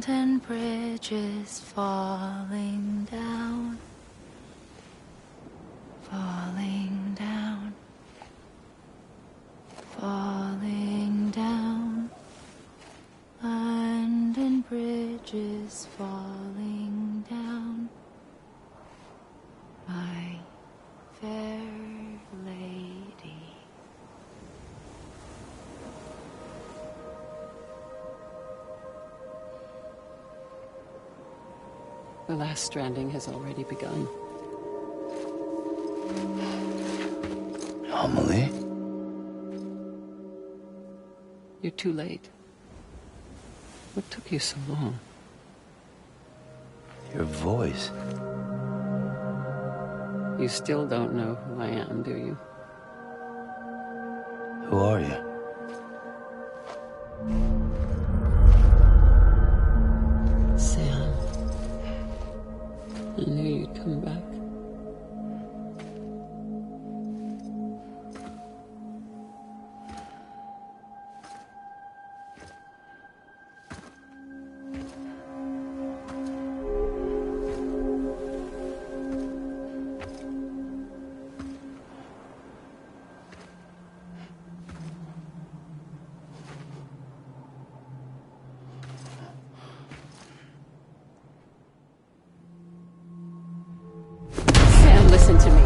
Abandoned bridges falling down, falling down, falling down. London bridges falling down, my fair lady. The last stranding has already begun. Amelie? You're too late. What took you so long? Your voice. You still don't know who I am, do you? Who are you? Sam. I knew you'd come back. Listen to me.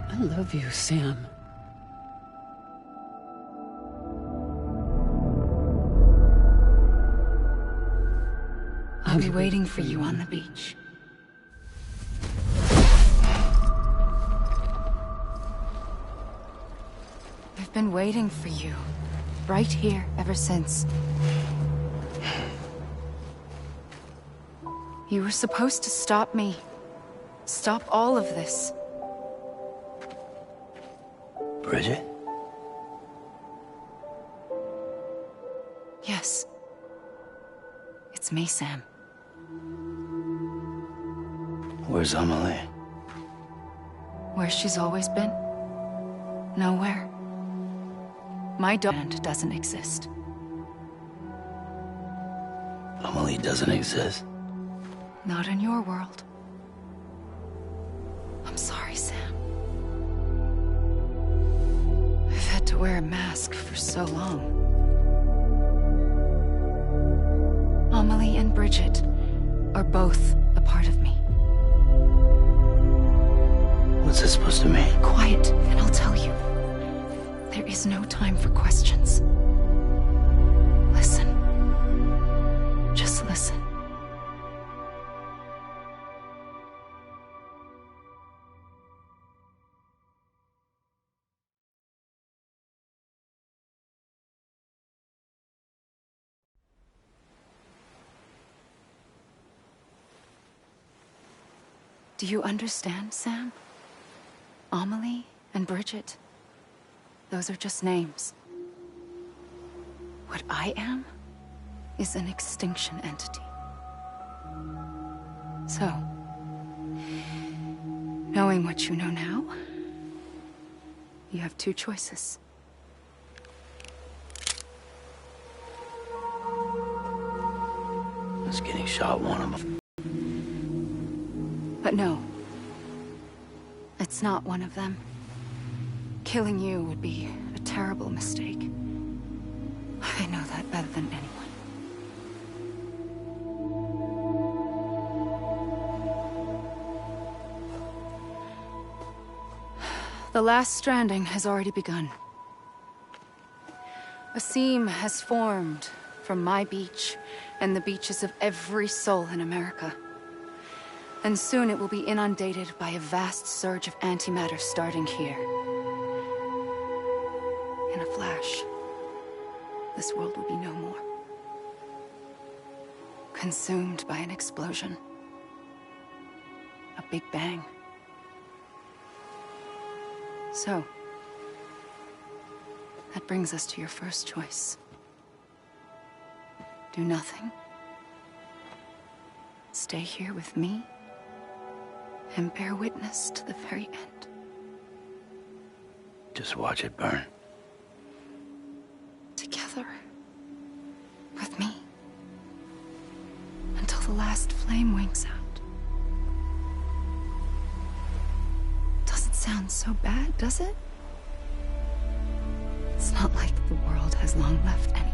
I love you, Sam. I'll be waiting for you on the beach. I've been waiting for you, right here, ever since. You were supposed to stop me. Stop all of this. Bridget? Yes. It's me, Sam. Where's Amelie? Where she's always been. Nowhere. My daughter doesn't exist. Amelie doesn't exist? Not in your world. I'm sorry, Sam. I've had to wear a mask for so long. Amelie and Bridget are both a part of me. What's this supposed to mean? Quiet, and I'll tell you. There is no time for questions. Listen. Just listen. Do you understand, Sam? Amelie and Bridget. Those are just names. What I am is an extinction entity. So, knowing what you know now, you have two choices. Is getting shot one of them? But no, it's not one of them. Killing you would be a terrible mistake. I know that better than anyone. The last stranding has already begun. A seam has formed from my beach and the beaches of every soul in America. And soon it will be inundated by a vast surge of antimatter starting here. In a flash, this world will be no more. Consumed by an explosion. A big bang. So, that brings us to your first choice. Do nothing. Stay here with me and bear witness to the very end. Just watch it burn. Together. With me. Until the last flame winks out. Doesn't sound so bad, does it? It's not like the world has long left anyway.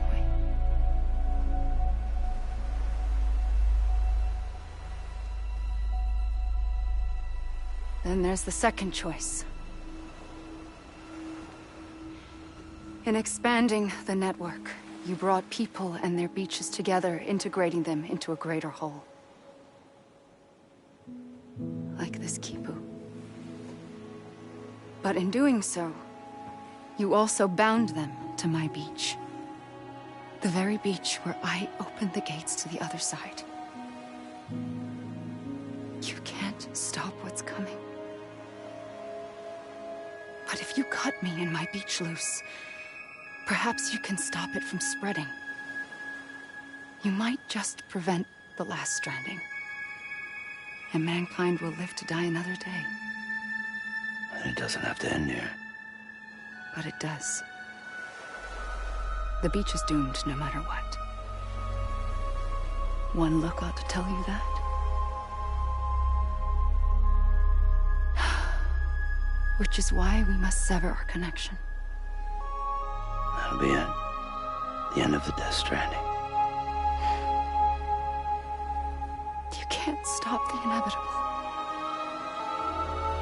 Then there's the second choice. In expanding the network, you brought people and their beaches together, integrating them into a greater whole. Like this Kipu. But in doing so, you also bound them to my beach. The very beach where I opened the gates to the other side. You can't stop what's coming. But if you cut me and my beach loose, perhaps you can stop it from spreading. You might just prevent the last stranding. And mankind will live to die another day. And it doesn't have to end here. But it does. The beach is doomed no matter what. One look ought to tell you that. Which is why we must sever our connection. That'll be it. The end of the Death Stranding. You can't stop the inevitable.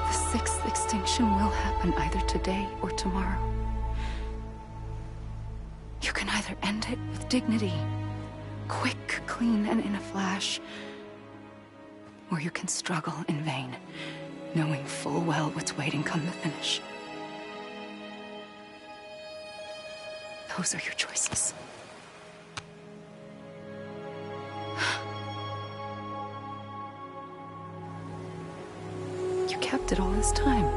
The sixth extinction will happen either today or tomorrow. You can either end it with dignity, quick, clean, and in a flash, or you can struggle in vain, knowing full well what's waiting come the finish. Those are your choices. You kept it all this time.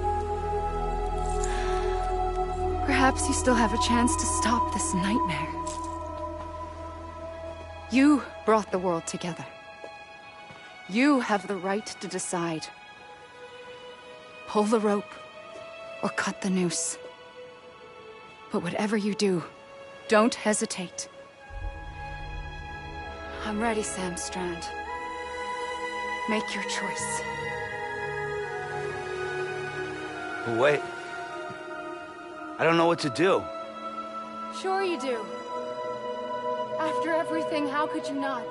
Perhaps you still have a chance to stop this nightmare. You brought the world together. You have the right to decide. Pull the rope, or cut the noose. But whatever you do, don't hesitate. I'm ready, Sam Strand. Make your choice. But wait. I don't know what to do. Sure you do. After everything, how could you not?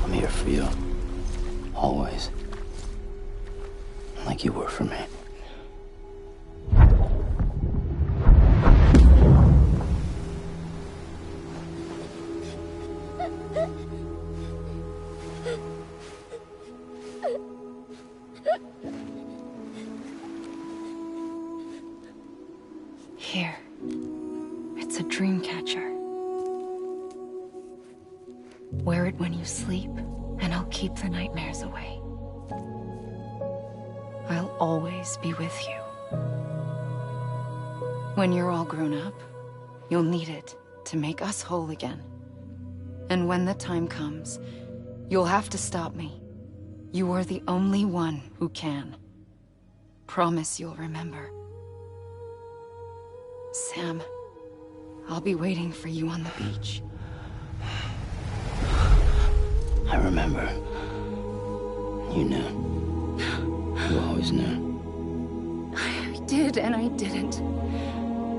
I'm here for you. Always. Like you were for me. Here. It's a dream catcher. Wear it when you sleep, and I'll keep the nightmares away. I'll always be with you. When you're all grown up, you'll need it to make us whole again. And when the time comes, you'll have to stop me. You are the only one who can. Promise you'll remember. Sam, I'll be waiting for you on the beach. I remember. You knew. You always knew. I did and I didn't.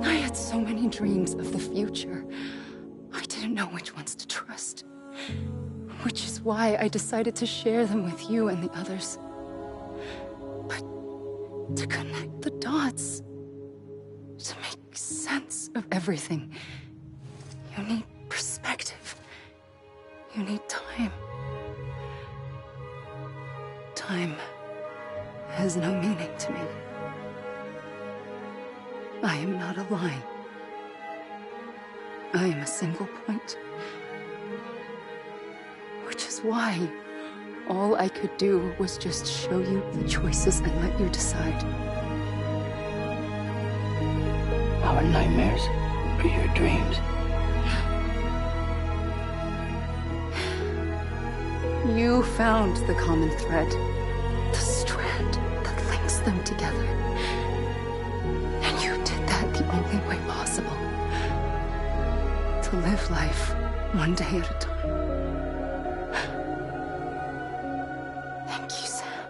I had so many dreams of the future. I didn't know which ones to trust. Which is why I decided to share them with you and the others. But to connect the dots, to make sense of everything, you need perspective. You need time. Time has no meaning to me. I am not a line. I am a single point. Which is why all I could do was just show you the choices and let you decide. Our nightmares are your dreams. You found the common thread, the strand that links them together. And you did that the only way possible. To live life one day at a time. Thank you, Sam.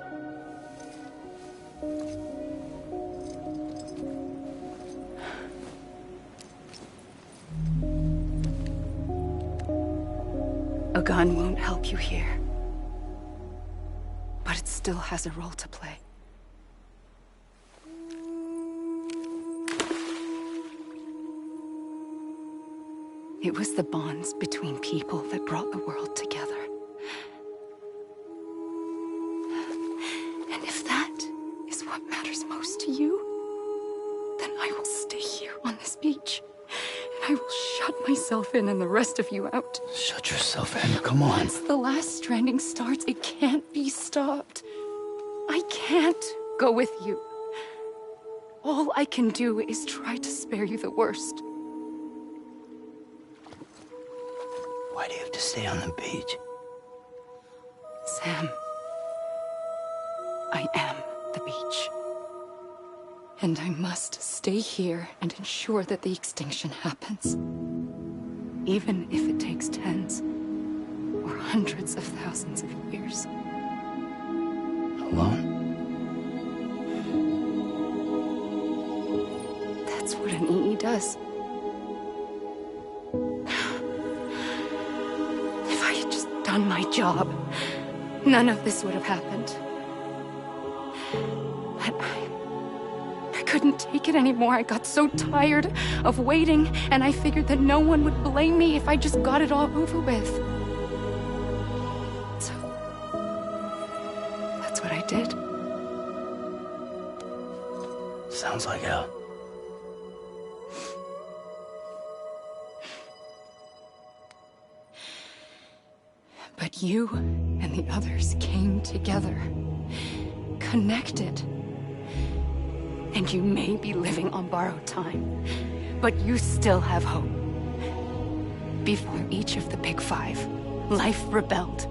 A gun won't help you here. But it still has a role to play. It was the bonds between people that brought the world together. And if that is what matters most to you, then I will stay here on this beach. And I will shut myself in and the rest of you out. Shut yourself in, come on. Once the last stranding starts, it can't be stopped. I can't go with you. All I can do is try to spare you the worst. Why do you have to stay on the beach? Sam, I am the beach. And I must stay here and ensure that the extinction happens. Even if it takes tens or hundreds of thousands of years. Alone? That's what an EE does. If I had just done my job, none of this would have happened. But I couldn't take it anymore. I got so tired of waiting, and I figured that no one would blame me if I just got it all over with. So, that's what I did. Sounds like hell. But you and the others came together, connected. And you may be living on borrowed time, but you still have hope. Before each of the Big Five, life rebelled.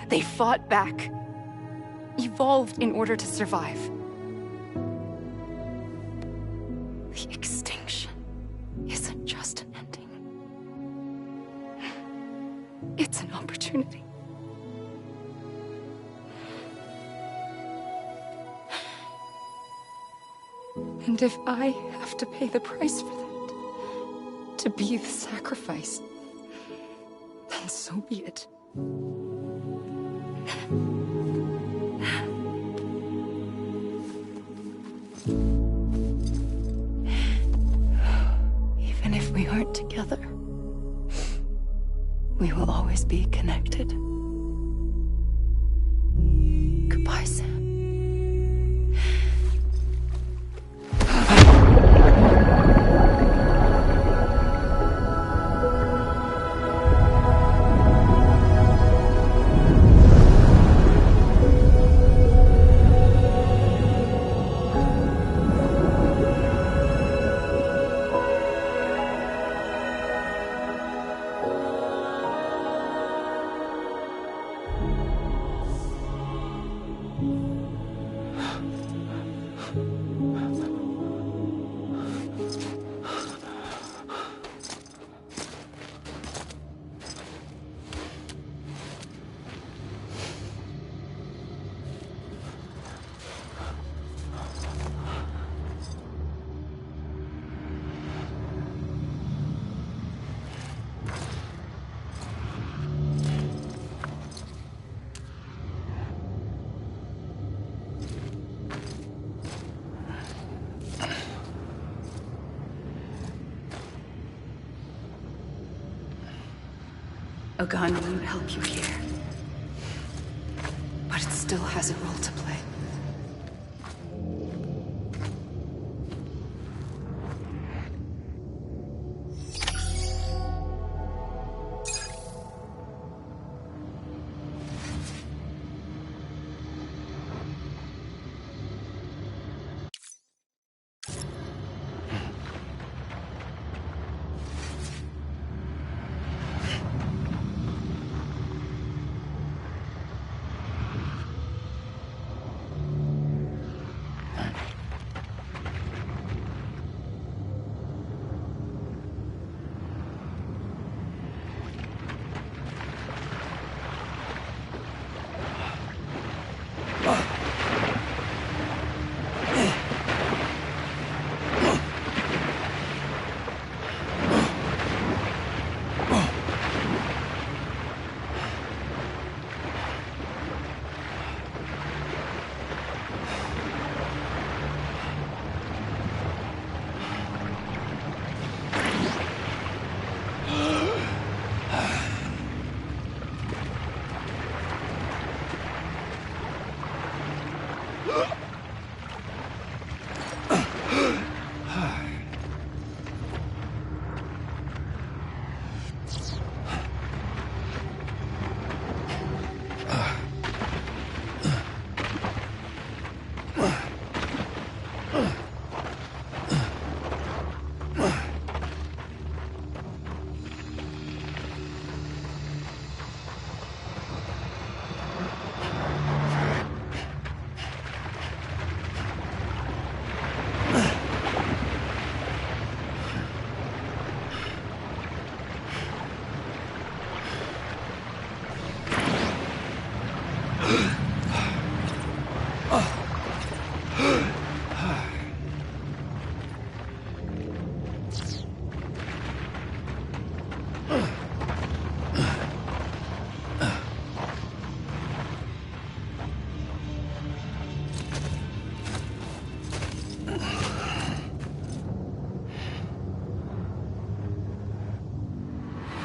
They fought back, evolved in order to survive. The extinction isn't just an ending. It's an opportunity. And if I have to pay the price for that, to be the sacrifice, then so be it. Even if we aren't together, we will always be connected. Goodbye, Sam. A gun won't help you here. But it still has a role to play.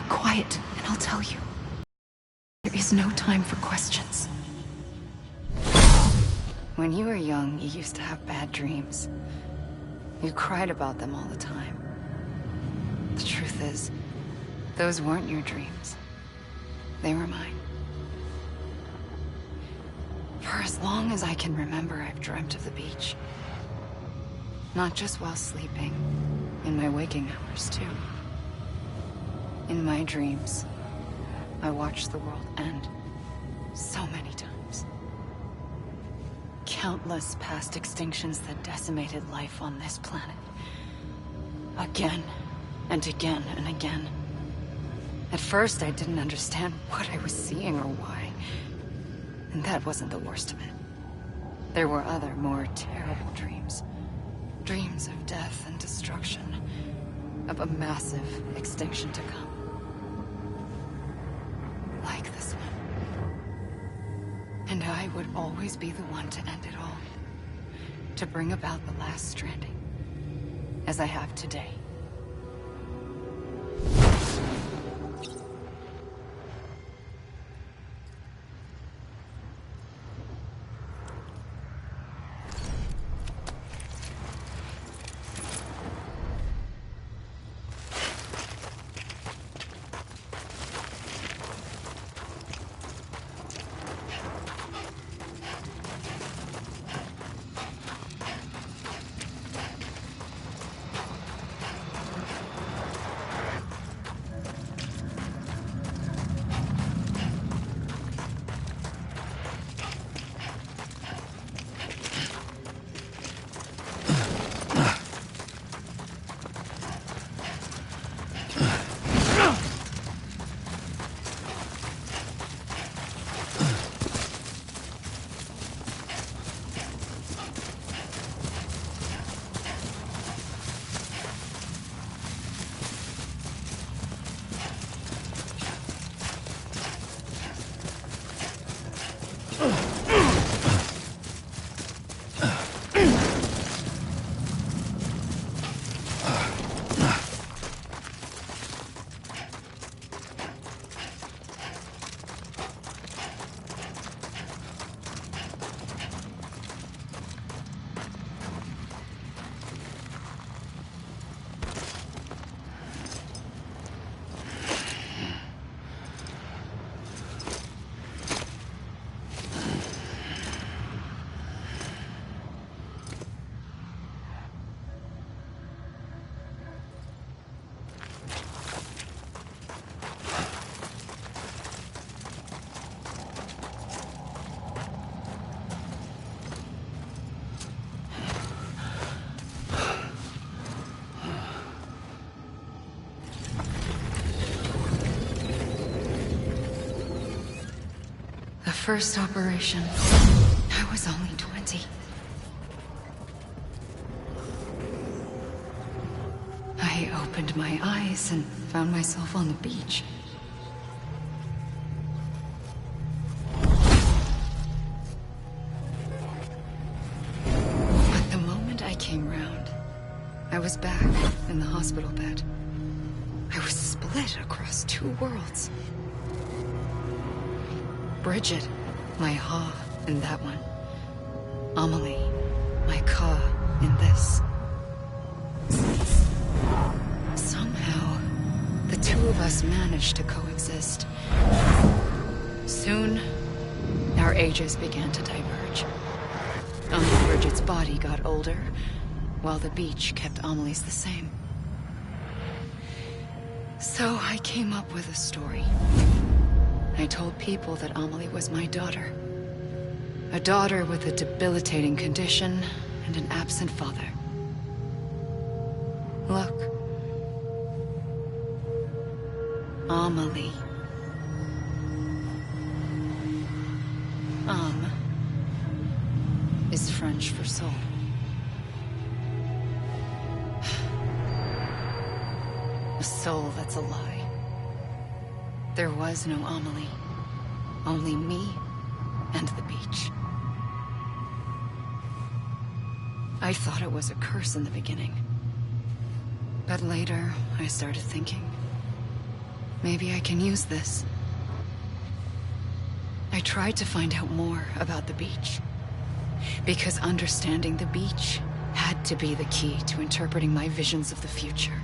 Quiet, and I'll tell you. There is no time for questions. When you were young, you used to have bad dreams. You cried about them all the time. The truth is, those weren't your dreams. They were mine. For as long as I can remember, I've dreamt of the beach. Not just while sleeping, in my waking hours, too. In my dreams, I watched the world end so many times. Countless past extinctions that decimated life on this planet. Again, and again, and again. At first, I didn't understand what I was seeing or why. And that wasn't the worst of it. There were other, more terrible dreams. Dreams of death and destruction. Of a massive extinction to come. Like this one. And I would always be the one to end it all. To bring about the last stranding. As I have today. first operation, I was only 20. I opened my eyes and found myself on the beach. But the moment I came round, I was back in the hospital bed. I was split across two worlds. Bridget, my ha in that one. Amelie, my ka in this. Somehow, the two of us managed to coexist. Soon, our ages began to diverge. Uncle Bridget's body got older, while the beach kept Amelie's the same. So I came up with a story. I told people that Amelie was my daughter. A daughter with a debilitating condition and an absent father. Look. Amelie. Is French for soul. A soul that's a lie. There was no Amelie. Only me and the beach. I thought it was a curse in the beginning. But later, I started thinking, maybe I can use this. I tried to find out more about the beach. Because understanding the beach had to be the key to interpreting my visions of the future.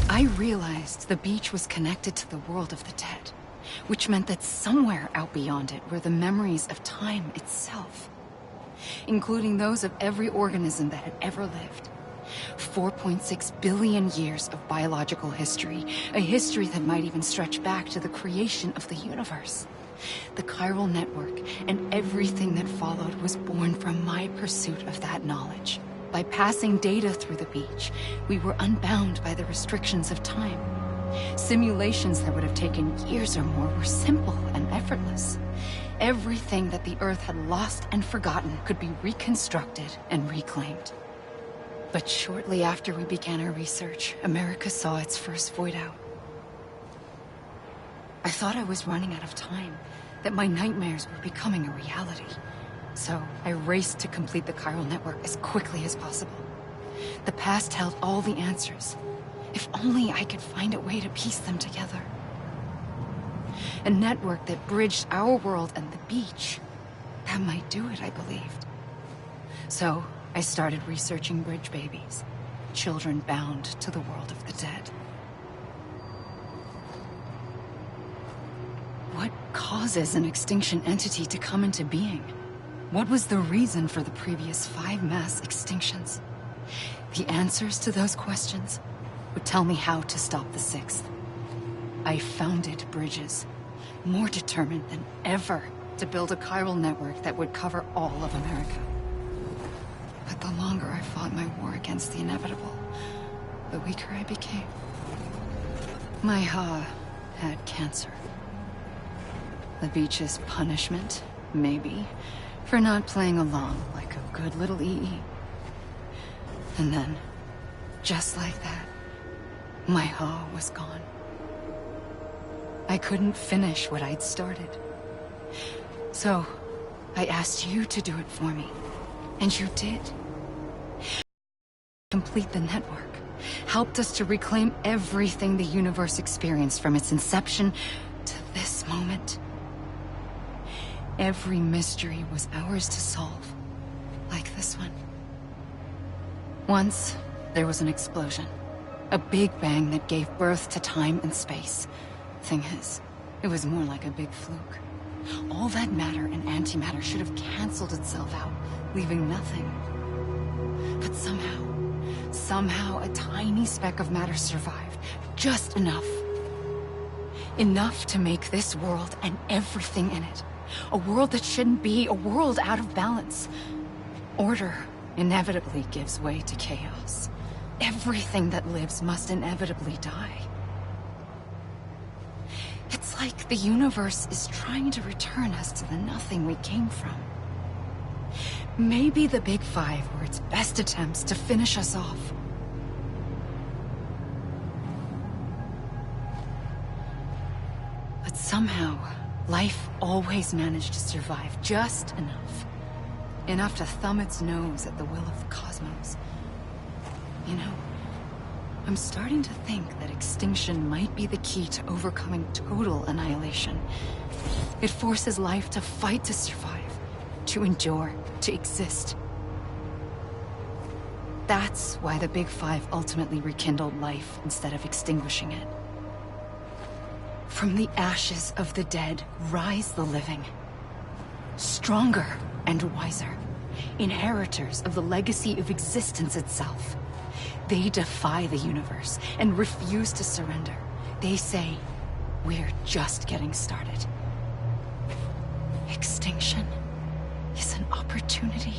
I realized the beach was connected to the world of the dead, which meant that somewhere out beyond it were the memories of time itself, including those of every organism that had ever lived. 4.6 billion years of biological history, a history that might even stretch back to the creation of the universe. The chiral network and everything that followed was born from my pursuit of that knowledge. By passing data through the beach, we were unbound by the restrictions of time. Simulations that would have taken years or more were simple and effortless. Everything that the Earth had lost and forgotten could be reconstructed and reclaimed. But shortly after we began our research, America saw its first void out. I thought I was running out of time, that my nightmares were becoming a reality. So I raced to complete the chiral network as quickly as possible. The past held all the answers. If only I could find a way to piece them together. A network that bridged our world and the beach. That might do it, I believed. So, I started researching bridge babies. Children bound to the world of the dead. What causes an extinction entity to come into being? What was the reason for the previous 5 mass extinctions? The answers to those questions would tell me how to stop the 6th. I founded bridges, more determined than ever to build a chiral network that would cover all of America. But the longer I fought my war against the inevitable, the weaker I became. My Ha had cancer. The beach's punishment, maybe, for not playing along like a good little EE. And then, just like that, my Ha was gone. I couldn't finish what I'd started. So, I asked you to do it for me. And you did. Complete the network. Helped us to reclaim everything the universe experienced from its inception to this moment. Every mystery was ours to solve. Like this one. Once, there was an explosion. A big bang that gave birth to time and space. Thing is, it was more like a big fluke. All that matter and antimatter should have canceled itself out, leaving nothing. But somehow a tiny speck of matter survived. Just enough. Enough to make this world and everything in it. A world that shouldn't be, a world out of balance. Order inevitably gives way to chaos. Everything that lives must inevitably die. It's like the universe is trying to return us to the nothing we came from. Maybe the Big Five were its best attempts to finish us off. But somehow, life always managed to survive just enough. Enough to thumb its nose at the will of the cosmos. You know, I'm starting to think that extinction might be the key to overcoming total annihilation. It forces life to fight to survive, to endure, to exist. That's why the Big Five ultimately rekindled life instead of extinguishing it. From the ashes of the dead rise the living. Stronger and wiser. Inheritors of the legacy of existence itself. They defy the universe and refuse to surrender. They say, we're just getting started. Extinction is an opportunity.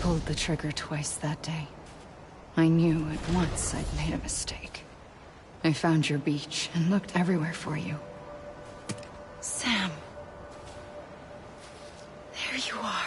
pulled the trigger twice that day. I knew at once I'd made a mistake. I found your beach and looked everywhere for you. Sam. There you are.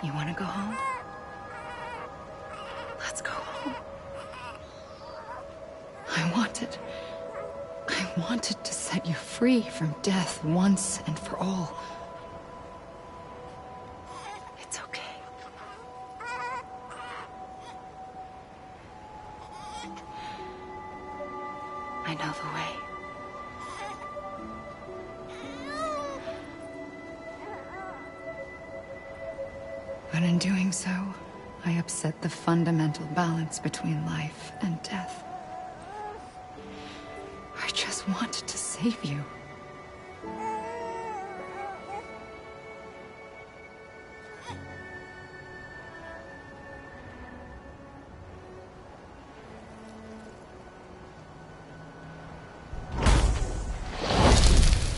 You want to go home? Let's go home. I wanted to set you free from death once and for all. It's okay. I know the way. But in doing so, I upset the fundamental balance between life and death. I just wanted to save you.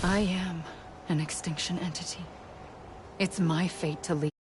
I am an extinction entity. It's my fate to lead.